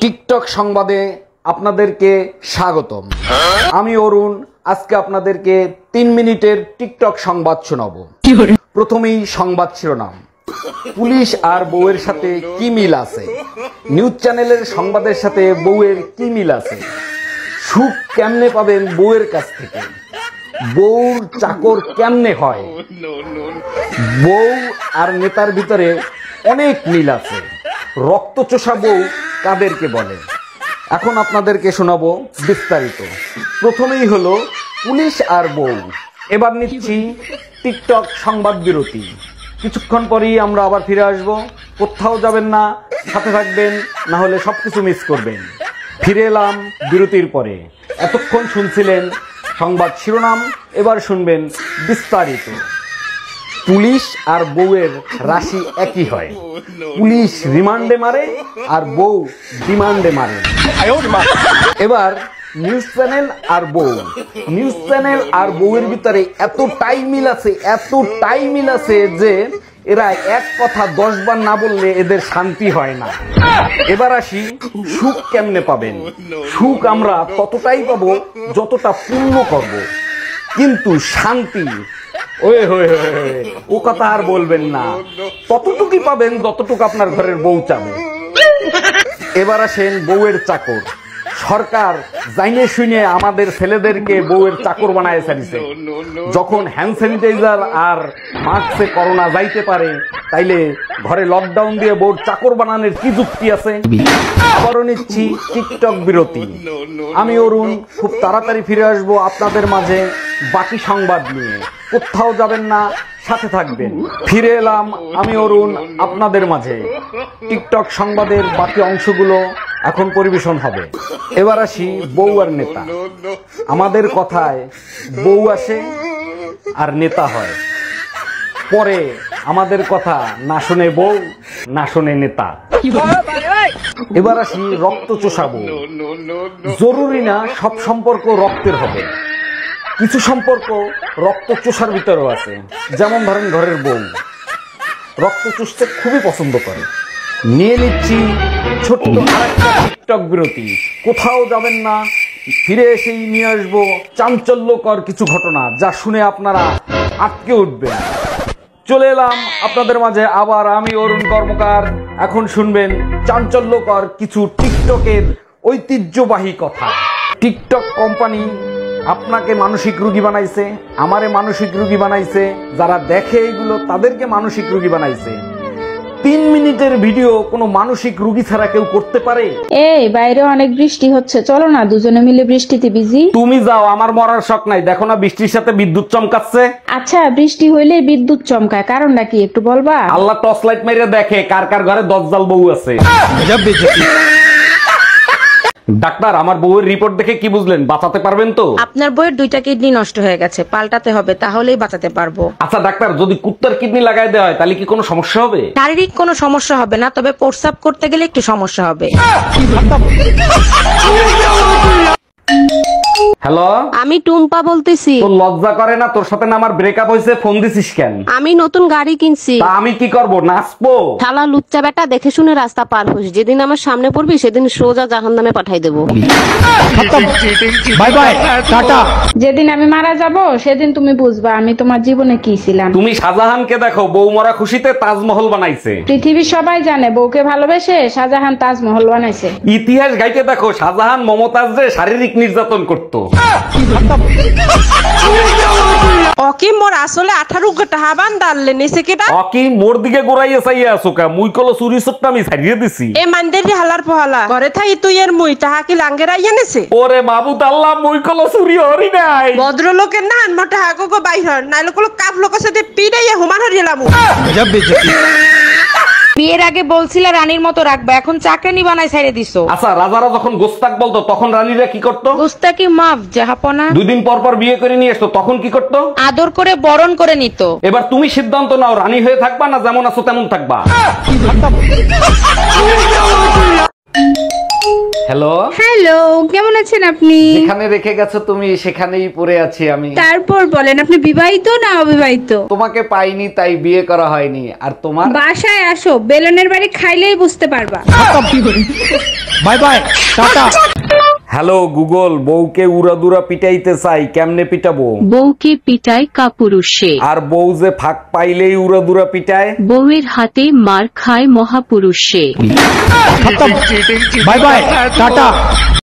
TikTok সংবাদে আপনাদেরকে স্বাগতম। আমি অরুণ। আজকে আপনাদেরকে 3 মিনিটের টিকটক সংবাদ শোনাবো। প্রথমেই সংবাদ শিরোনাম, পুলিশ আর বউয়ের সাথে কি মিল আছে? নিউজ চ্যানেলের সংবাদের সাথে বউয়ের কি মিল আছে? সুখ কেমনে পাবেন বউয়ের কাছ থেকে? বউর চাকর কেমনে হয়? বউ আর নেতার ভিতরে অনেক মিল আছে। রক্তচোষা বউ কাদেরকে বলে? এখন আপনাদেরকে শোনাবো বিস্তারিত। প্রথমেই হলো পুলিশ আর বউ। এবার নিচ্ছি টিকটক সংবাদ বিরতি। কিছুক্ষণ পরেই আমরা আবার ফিরে আসব। কোথাও যাবেন না, সাথে থাকবেন, না হলে সবকিছু মিস করবেন। ফিরে এলাম বিরতির পরে। এতক্ষণ শুনছিলেন সংবাদ শিরোনাম, এবার শুনবেন বিস্তারিত। পুলিশ আর বউয়ের রাশি একই হয়। পুলিশ রিমান্ডে মারে আর বউ ডিমান্ডে মারে। এবার নিউজ চ্যানেল আর বউ। নিউজ চ্যানেল আর বউয়ের ভিতরে এতটাই মিল আছে যে এরা এক কথা 10 বার না বললে এদের শান্তি হয় না। এবার আসি সুখ কেমনে পাবেন। সুখ আমরা ততটাই পাবো যতটা পূর্ণ করব, কিন্তু শান্তি ও কথা আর বলবেন না। ততটুকুই পাবেন যতটুকু আপনার ঘরের বউ চাবে। এবার আসেন বউয়ের চাকর। সরকার জাইনে শুনে আমাদের ছেলেদেরকে বউয়ের চাকর বানায় ছাড়িছে। যখন হ্যান্ড স্যানিটাইজার আর মাস্কে করোনা যাইতে পারে, তাইলে ঘরে লকডাউন দিয়ে বউর চাকর বানানোর কি যুক্তি আছে? আবারও নিচ্ছি টিকটক বিরতি। আমি অরুণ খুব তাড়াতাড়ি ফিরে আসবো আপনাদের মাঝে বাকি সংবাদ নিয়ে। কোথাও যাবেন না, সাথে থাকবেন। ফিরে এলাম আমি অরুণ আপনাদের মাঝে। টিকটক সংবাদের বাকি অংশগুলো এখন পরিবেশন হবে। এবার আসি বউ আর নেতা। আমাদের কথায় বউ আসে আর নেতা হয়। পরে আমাদের কথা না শুনে বউ, না শুনে নেতা। এবার আসি রক্তচোষা বউ। জরুরি না সব সম্পর্ক রক্তের হবে। কিছু সম্পর্ক রক্তচোষার ভিতরেও আছে। যেমন ধরেন ঘরের বউ রক্ত চুষতে খুবই পছন্দ করে। নিয়ে নিচ্ছি ছোট্ট আরেকটা টিকটক বিরতি। কোথাও যাবেন না, ফিরে এসেই নিয়ে আসবো চাঞ্চল্যকর কিছু ঘটনা, যা শুনে আপনারা আটকে উঠবেন। চলে এলাম আপনাদের মাঝে আবার আমি অরুণ কর্মকার। এখন শুনবেন চাঞ্চল্যকর কিছু টিকটকের ঐতিহ্যবাহী কথা। টিকটক কোম্পানি আপনাকে মানসিক রোগী বানাইছে, আমারে মানসিক রোগী বানাইছে, যারা দেখে এগুলো তাদেরকে মানসিক রোগী বানাইছে। 3 মিনিটের ভিডিও কোনো মানসিক রোগী ছাড়া কেউ করতে পারে? এই বাইরে অনেক বৃষ্টি হচ্ছে, চলো না দুজনে মিলে বৃষ্টিতে ভিজি। তুমি যাও, আমার মরার শখ নাই। দেখো না বৃষ্টির সাথে বিদ্যুৎ চমকাচ্ছে। আচ্ছা, বৃষ্টি হইলে বিদ্যুৎ চমকায়, কারণটা কি একটু বলবা? আল্লাহ টর্চ লাইট মেরে দেখে কার কার ঘরে দজ্জাল বউ আছে। ডাক্তার, আমার বউয়ের রিপোর্ট দেখে কি বুঝলেন? বাঁচাতে পারবেন তো? আপনার বউয়ের 2টা কিডনি নষ্ট হয়ে গেছে, পাল্টাতে হবে, তাহলেই বাঁচাতে পারবো। আচ্ছা ডাক্তার, যদি কুত্তার কিডনি লাগাই দেওয়া হয় তাহলে কি কোনো সমস্যা হবে? শারীরিক কোনো সমস্যা হবে না, তবে প্রস্রাব করতে গেলে একটু সমস্যা হবে। হ্যালো, আমি টুম্পা বলতেছি। তোর লজ্জা করে না? তোর সাথে না আমার ব্রেকআপ হয়েছে, ফোন দিছিস কেন? আমি নতুন গাড়ি কিনছি। তা আমি কি করব, নাচবো? শালা লুচ্চা বেটা, দেখে শুনে রাস্তা পার হোস। যেদিন আমার সামনে পড়বি সেদিন সোজা জাহান্নামে পাঠাই দেবো। Bye bye, tata. যেদিন আমি মারা যাব সেদিন তুমি বুঝবা আমি তোমার জীবনে কি ছিলাম। তুমি শাহজাহানকে দেখো, বউ মরা খুশিতে তাজমহল বানাইছে। পৃথিবীর সবাই জানে বউকে ভালোবেসে শাহজাহান তাজমহল বানাইছে। ইতিহাস গাইতে দেখো, শাহজাহান মমতাজরে শারীরিক নির্যাতন করতো। ওকে মোর আসলে 18 ঘন্টা হাবান ডাললে নেছে কেডা? অকি মোর দিকে গোরাইয়া চাইয়া আছো কা? মুই কল চুরি সট্টা আমি ছাড়িয়ে দিছি। এ মানদেরি হালার পহালা ঘরে থাই তুই এর মুই তাহা কি লাঙ্গের আইয়া নেছে? ওরে মাবুদ আল্লাহ, মুই কল চুরি হরি নাই। ভদ্রলোকের না মোটা হাগো বাইর নাইলে কোন কাপ লোকের সাথে পিড়াইয়া হুমান হরিলাম। বিয়ের আগে বলছিলে রানীর মতো রাখবে, এখন চাকরানি বানাই ছাইড়ে দিছো। আচ্ছা, রাজারা যখন গোস্তাক বলতো তখন রানীরা কি করতো? গুস্তাকি মাফ জাহাপনা। 2 দিন পর পর বিয়ে করে নিয়ে আসতো, তখন কি করতো? আদর করে বরণ করে নিত। এবার তুমি সিদ্ধান্ত নাও, রানী হয়ে থাকবা না যেমন আছো তেমন থাকবা। হ্যালো, হ্যালো, কেমন আছেন আপনি? যেখানে রেখে গেছো তুমি সেখানেই পড়ে আছি আমি। তারপর বলেন, আপনি বিবাহিত না অবিবাহিত? তোমাকে পাইনি তাই বিয়ে করা হয়নি। আর তোমার? বাসায় আসো, বেলনের বাড়ি খাইলেই বুঝতে পারবা। Bye bye, tata. Hello Google, বউকে উড়াদুরা পিটাইতে চাই, কেমনে পিটাবো? বউকে পিটায় কাপুরুষে, আর বউ যে ফাঁক পাইলেই উড়াদুরা পিটায়? বউয়ের হাতে মার খায় মহাপুরুষে। Bye bye, tata.